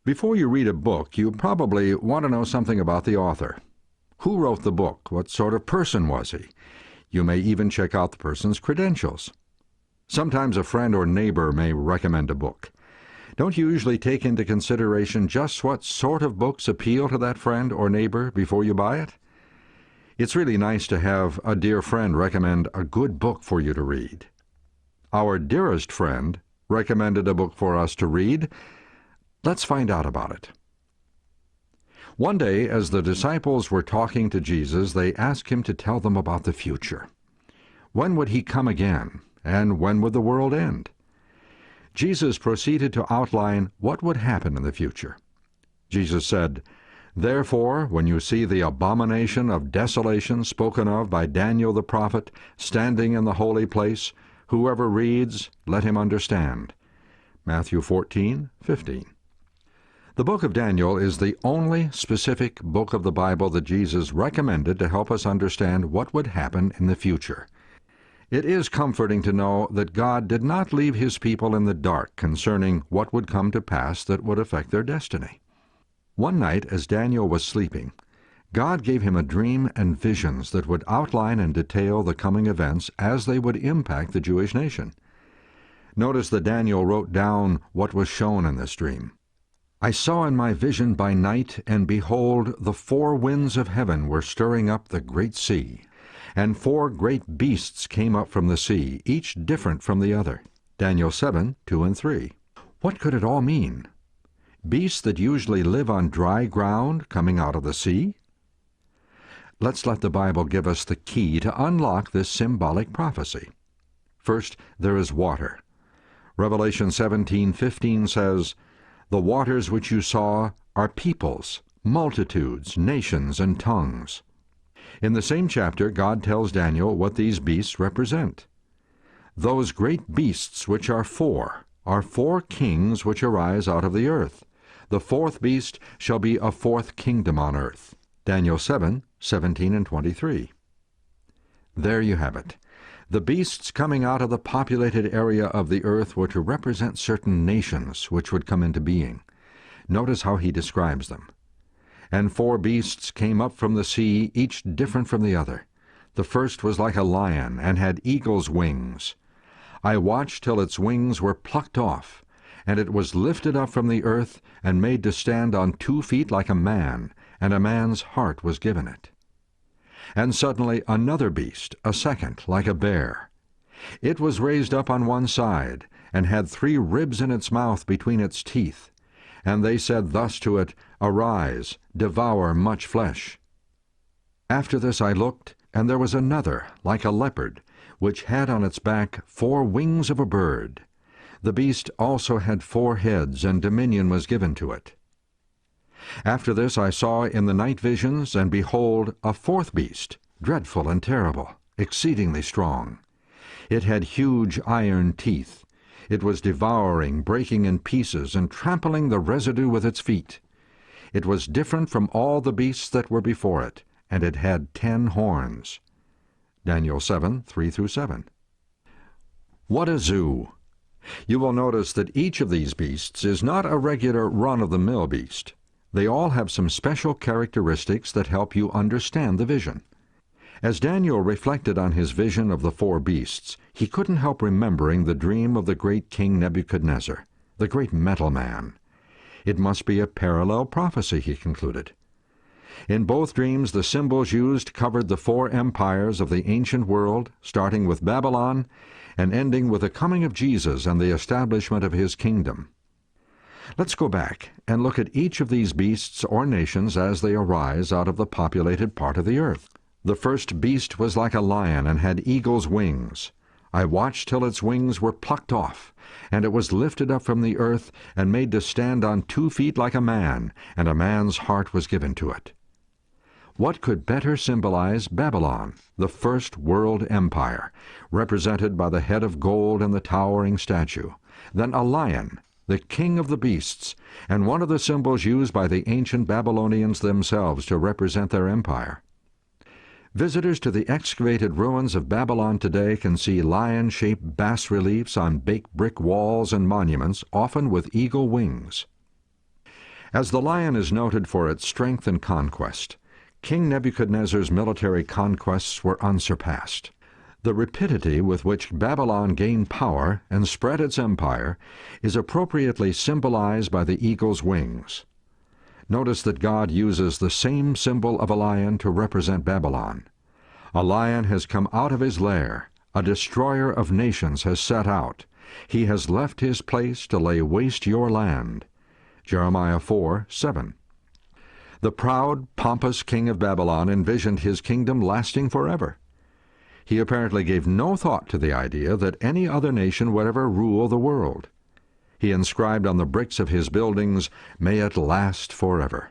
Before you read a book, you probably want to know something about the author. Who wrote the book? What sort of person was he? You may even check out the person's credentials. Sometimes a friend or neighbor may recommend a book. Don't you usually take into consideration just what sort of books appeal to that friend or neighbor before you buy it? It's really nice to have a dear friend recommend a good book for you to read. Our dearest friend recommended a book for us to read. Let's find out about it. One day, as the disciples were talking to Jesus, they asked him to tell them about the future. When would he come again, and when would the world end? Jesus proceeded to outline what would happen in the future. Jesus said, "Therefore, when you see the abomination of desolation spoken of by Daniel the prophet standing in the holy place, whoever reads, let him understand." Matthew 14:15. The book of Daniel is the only specific book of the Bible that Jesus recommended to help us understand what would happen in the future. It is comforting to know that God did not leave his people in the dark concerning what would come to pass that would affect their destiny. One night, as Daniel was sleeping, God gave him a dream and visions that would outline and detail the coming events as they would impact the Jewish nation. Notice that Daniel wrote down what was shown in this dream. "I saw in my vision by night, and behold, the four winds of heaven were stirring up the great sea, and four great beasts came up from the sea, each different from the other." Daniel 7:2 and 3. What could it all mean? Beasts that usually live on dry ground coming out of the sea? Let's let the Bible give us the key to unlock this symbolic prophecy. First, there is water. Revelation 17:15 says, "The waters which you saw are peoples, multitudes, nations, and tongues." In the same chapter, God tells Daniel what these beasts represent. "Those great beasts which are four kings which arise out of the earth. The fourth beast shall be a fourth kingdom on earth." Daniel 7:17 and 23. There you have it. The beasts coming out of the populated area of the earth were to represent certain nations which would come into being. Notice how he describes them. "And four beasts came up from the sea, each different from the other. The first was like a lion, and had eagle's wings. I watched till its wings were plucked off, and it was lifted up from the earth, and made to stand on 2 feet like a man, and a man's heart was given it. And suddenly another beast, a second, like a bear. It was raised up on one side, and had 3 ribs in its mouth between its teeth. And they said thus to it, Arise, devour much flesh. After this I looked, and there was another, like a leopard, which had on its back 4 wings of a bird. The beast also had 4 heads, and dominion was given to it. After this I saw in the night visions, and behold, a 4th beast, dreadful and terrible, exceedingly strong. It had huge iron teeth. It was devouring, breaking in pieces, and trampling the residue with its feet. It was different from all the beasts that were before it, and it had 10 horns. Daniel 7:3-7. What a zoo! You will notice that each of these beasts is not a regular run-of-the-mill beast. They all have some special characteristics that help you understand the vision. As Daniel reflected on his vision of the 4 beasts, he couldn't help remembering the dream of the great King Nebuchadnezzar, the great metal man. It must be a parallel prophecy, he concluded. In both dreams, the symbols used covered the 4 empires of the ancient world, starting with Babylon and ending with the coming of Jesus and the establishment of his kingdom. Let's go back and look at each of these beasts or nations as they arise out of the populated part of the earth. The first beast was like a lion and had eagle's wings. I watched till its wings were plucked off, and it was lifted up from the earth and made to stand on 2 feet like a man, and a man's heart was given to it. What could better symbolize Babylon, the first world empire, represented by the head of gold and the towering statue, than a lion, the king of the beasts, and one of the symbols used by the ancient Babylonians themselves to represent their empire? Visitors to the excavated ruins of Babylon today can see lion-shaped bas-reliefs on baked brick walls and monuments, often with eagle wings. As the lion is noted for its strength and conquest, King Nebuchadnezzar's military conquests were unsurpassed. The rapidity with which Babylon gained power and spread its empire is appropriately symbolized by the eagle's wings. Notice that God uses the same symbol of a lion to represent Babylon. A lion has come out of his lair. A destroyer of nations has set out. He has left his place to lay waste your land. Jeremiah 4:7. The proud, pompous king of Babylon envisioned his kingdom lasting forever. He apparently gave no thought to the idea that any other nation would ever rule the world. He inscribed on the bricks of his buildings, "May it last forever."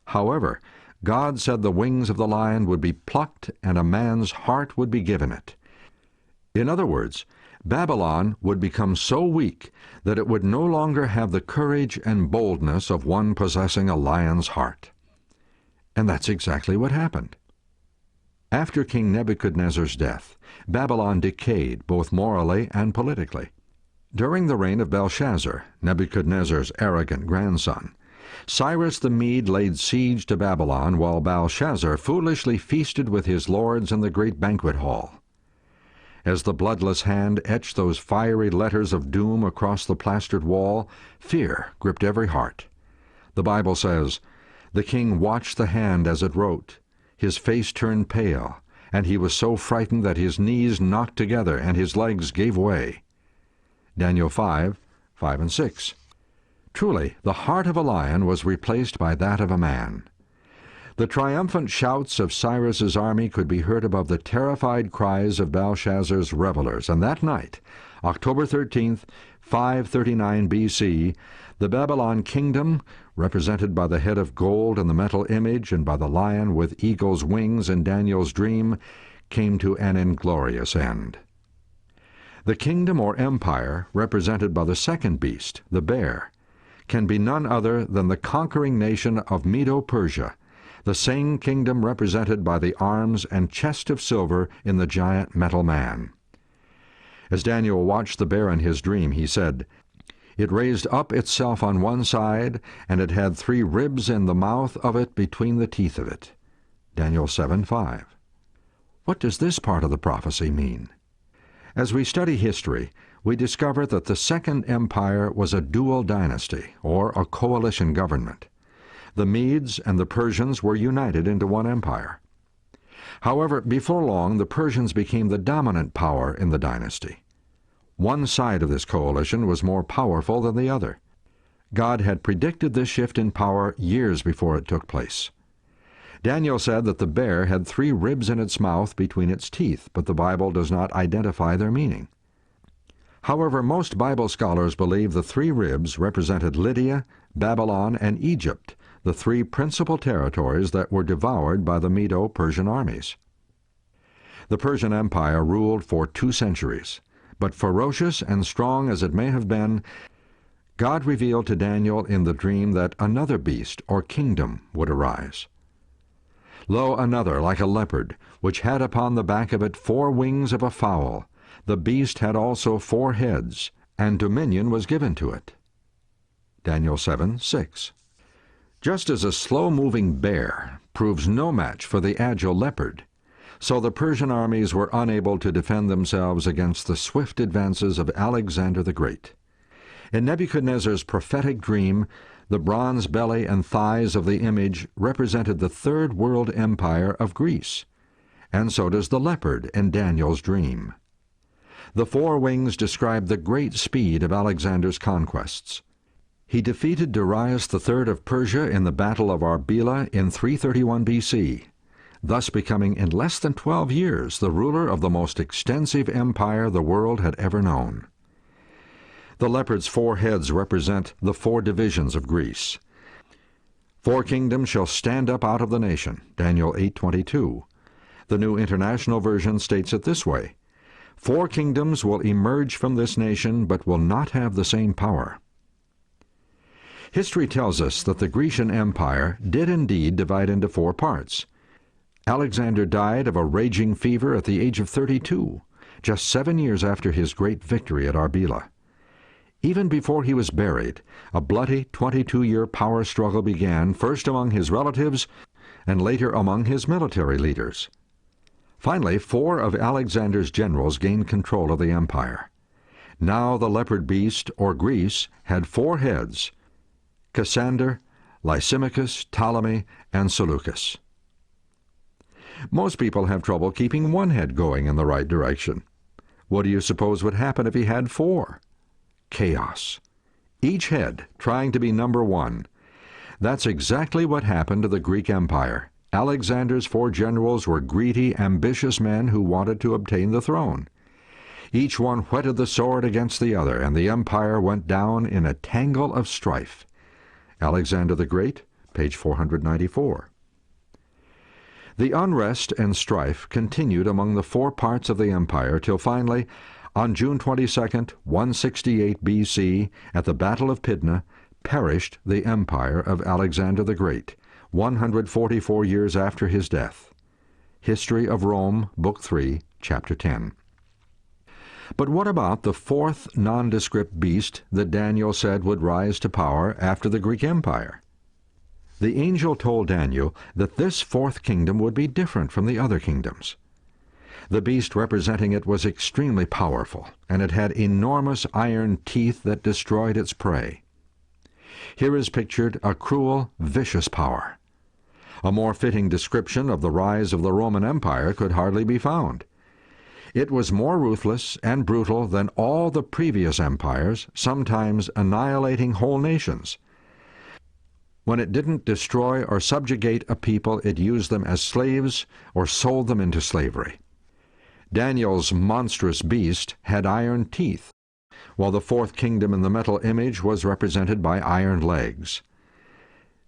However, God said the wings of the lion would be plucked and a man's heart would be given it. In other words, Babylon would become so weak that it would no longer have the courage and boldness of one possessing a lion's heart. And that's exactly what happened. After King Nebuchadnezzar's death, Babylon decayed both morally and politically. During the reign of Belshazzar, Nebuchadnezzar's arrogant grandson, Cyrus the Mede laid siege to Babylon while Belshazzar foolishly feasted with his lords in the great banquet hall. As the bloodless hand etched those fiery letters of doom across the plastered wall, fear gripped every heart. The Bible says, "The king watched the hand as it wrote. His face turned pale, and he was so frightened that his knees knocked together and his legs gave way." Daniel 5:5 and 6. Truly, the heart of a lion was replaced by that of a man. The triumphant shouts of Cyrus's army could be heard above the terrified cries of Belshazzar's revelers, and that night, October 13th, 539 B.C., the Babylon kingdom, represented by the head of gold and the metal image and by the lion with eagle's wings in Daniel's dream, came to an inglorious end. The kingdom or empire, represented by the second beast, the bear, can be none other than the conquering nation of Medo-Persia, the same kingdom represented by the arms and chest of silver in the giant metal man. As Daniel watched the bear in his dream, he said, "It raised up itself on one side, and it had 3 ribs in the mouth of it between the teeth of it." Daniel 7:5. What does this part of the prophecy mean? As we study history, we discover that the Second Empire was a dual dynasty, or a coalition government. The Medes and the Persians were united into one empire. However, before long, the Persians became the dominant power in the dynasty. One side of this coalition was more powerful than the other. God had predicted this shift in power years before it took place. Daniel said that the bear had 3 ribs in its mouth between its teeth, but the Bible does not identify their meaning. However, most Bible scholars believe the 3 ribs represented Lydia, Babylon, and Egypt, the 3 principal territories that were devoured by the Medo-Persian armies. The Persian Empire ruled for 2 centuries, but ferocious and strong as it may have been, God revealed to Daniel in the dream that another beast or kingdom would arise. Lo, another like a leopard, which had upon the back of it 4 wings of a fowl. The beast had also 4 heads, and dominion was given to it. Daniel 7:6. Just as a slow-moving bear proves no match for the agile leopard, so the Persian armies were unable to defend themselves against the swift advances of Alexander the Great. In Nebuchadnezzar's prophetic dream, the bronze belly and thighs of the image represented the Third World Empire of Greece, and so does the leopard in Daniel's dream. The 4 wings describe the great speed of Alexander's conquests. He defeated Darius III of Persia in the Battle of Arbela in 331 B.C., thus becoming in less than 12 years the ruler of the most extensive empire the world had ever known. The leopard's 4 heads represent the 4 divisions of Greece. 4 kingdoms shall stand up out of the nation, Daniel 8:22. The New International Version states it this way: 4 kingdoms will emerge from this nation, but will not have the same power. History tells us that the Grecian Empire did indeed divide into 4 parts. Alexander died of a raging fever at the age of 32, just 7 years after his great victory at Arbela. Even before he was buried, a bloody 22-year power struggle began, first among his relatives and later among his military leaders. Finally, 4 of Alexander's generals gained control of the empire. Now the leopard beast, or Greece, had 4 heads: Cassander, Lysimachus, Ptolemy, and Seleucus. Most people have trouble keeping one head going in the right direction. What do you suppose would happen if he had 4? Chaos. Each head trying to be number 1. That's exactly what happened to the Greek Empire. Alexander's 4 generals were greedy, ambitious men who wanted to obtain the throne. Each one whetted the sword against the other, and the empire went down in a tangle of strife. Alexander the Great, page 494. The unrest and strife continued among the 4 parts of the empire till finally, on June 22, 168 B.C., at the Battle of Pydna, perished the empire of Alexander the Great, 144 years after his death. History of Rome, Book 3, Chapter 10. But what about the 4th nondescript beast that Daniel said would rise to power after the Greek Empire? The angel told Daniel that this 4th kingdom would be different from the other kingdoms. The beast representing it was extremely powerful, and it had enormous iron teeth that destroyed its prey. Here is pictured a cruel, vicious power. A more fitting description of the rise of the Roman Empire could hardly be found. It was more ruthless and brutal than all the previous empires, sometimes annihilating whole nations. When it didn't destroy or subjugate a people, it used them as slaves or sold them into slavery. Daniel's monstrous beast had iron teeth, while the 4th kingdom in the metal image was represented by iron legs.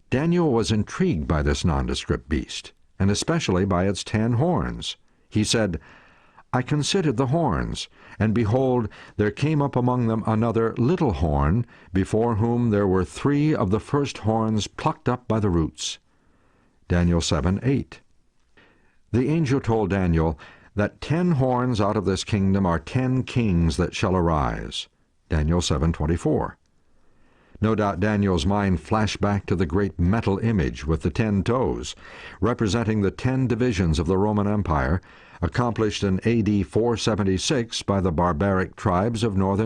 Daniel was intrigued by this nondescript beast, and especially by its 10 horns. He said, "I considered the horns, and behold, there came up among them another little horn, before whom there were 3 of the first horns plucked up by the roots." Daniel 7:8. The angel told Daniel that 10 horns out of this kingdom are 10 kings that shall arise. Daniel 7:24. No doubt Daniel's mind flashed back to the great metal image with the 10 toes, representing the 10 divisions of the Roman Empire, accomplished in A.D. 476 by the barbaric tribes of northern